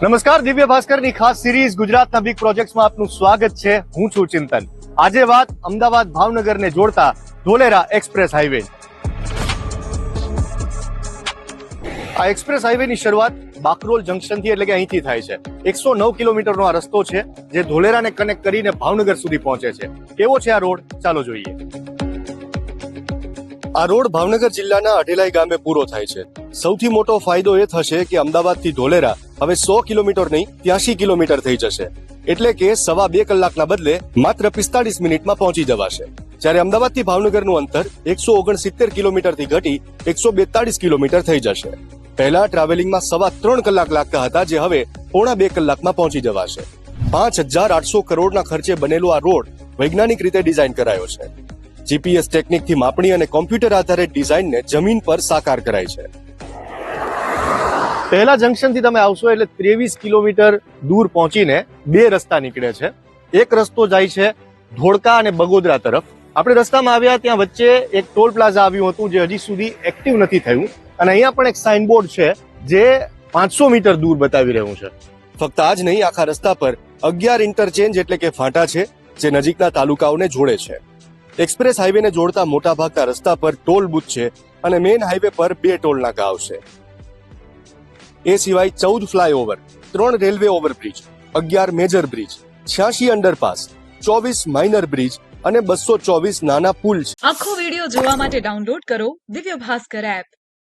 નમસ્કાર, દિવ્ય ભાસ્કરની ખાસ સિરીઝ ગુજરાતના બિગ પ્રોજેક્ટ્સમાં આપનું સ્વાગત છે. હું છું ચિંતન. આજે વાત અમદાવાદ ભાવનગરને જોડતા ધોલેરા એક્સપ્રેસ હાઈવે. આ એક્સપ્રેસ હાઈવેની શરૂઆત બાકરોલ જંકશનથી એટલે કે અહીંથી થાય છે. 109 કિલોમીટરનો આ રસ્તો છે જે ધોલેરાને કનેક્ટ કરીને ભાવનગર સુધી પહોંચે છે. કેવો છે આ રોડ, ચાલો જોઈએ. આ રોડ ભાવનગર જિલ્લાના અઢેલાઈ ગામે પૂરો થાય છે. સૌથી મોટો ફાયદો એ થશે કે અમદાવાદથી ધોલેરા હવે 100 કિલોમીટર નહીં 83 કિલોમીટર થઈ જશે. એટલે કે 2.5 કલાકના બદલે માત્ર 45 મિનિટમાં પહોંચી જવાશે. જ્યારે અમદાવાદથી ભાવનગરનું અંતર 169 કિલોમીટરથી ઘટી 142 કિલોમીટર થઈ જશે. પહેલા ટ્રાવેલિંગમાં 3.25 કલાક લાગતા હતા, જે હવે 1.5 કલાકમાં પહોંચી જવાશે. 5,800 કરોડના ખર્ચે બનેલો આ રોડ વૈજ્ઞાનિક રીતે ડિઝાઇન કરાયો છે. જીપીએસ ટેકનિકથી માપણી અને કોમ્પ્યુટર આધારિત ડિઝાઇનને જમીન પર સાકાર કરાય છે. પહેલા જંકશનથી તમે આવશો એટલે 23 કિલોમીટર દૂર પહોંચીને બે રસ્તા નીકળે છે. એક રસ્તો જાય છે ધોળકા અને બગોદરા તરફ. આપણે રસ્તામાં આવ્યા ત્યાં વચ્ચે એક ટોલ પ્લાઝા આવ્યું હતું જે હજી સુધી એક્ટિવ નથી થયું, અને અહીંયા પણ એક સાઇનબોર્ડ છે જે 500 મીટર દૂર બતાવી રહ્યું છે. ફક્ત આ જ નહીં, આખા રસ્તા પર 11 ઇન્ટરચેન્જ એટલે કે ફાંટા છે જે નજીકના તાલુકાઓને જોડે છે. એક્સપ્રેસ હાઈવેને જોડતા મોટાભાગના રસ્તા પર ટોલ બૂથ છે અને મેઇન હાઈવે પર 2 ટોલ નાકા આવશે. એ સિવાય 14 flyover, 3 railway overbridge, 11 major bridge, 86 underpass, 24 minor bridge અને 224 નાના પુલ છે. આખો વિડિયો જોવા માટે ડાઉનલોડ કરો દિવ્ય ભાસ્કર એપ.